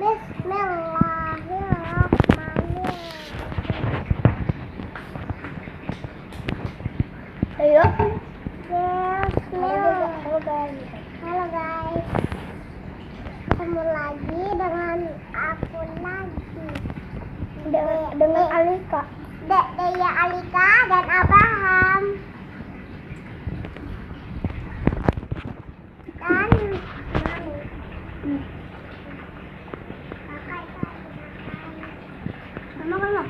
Bismillahirrahmanirrahim. Ayo. Halo guys. Ketemu lagi dengan aku lagi. Dengan Alika. Dea Alika dan Abraham. Dan Mami. Kakak. Mama.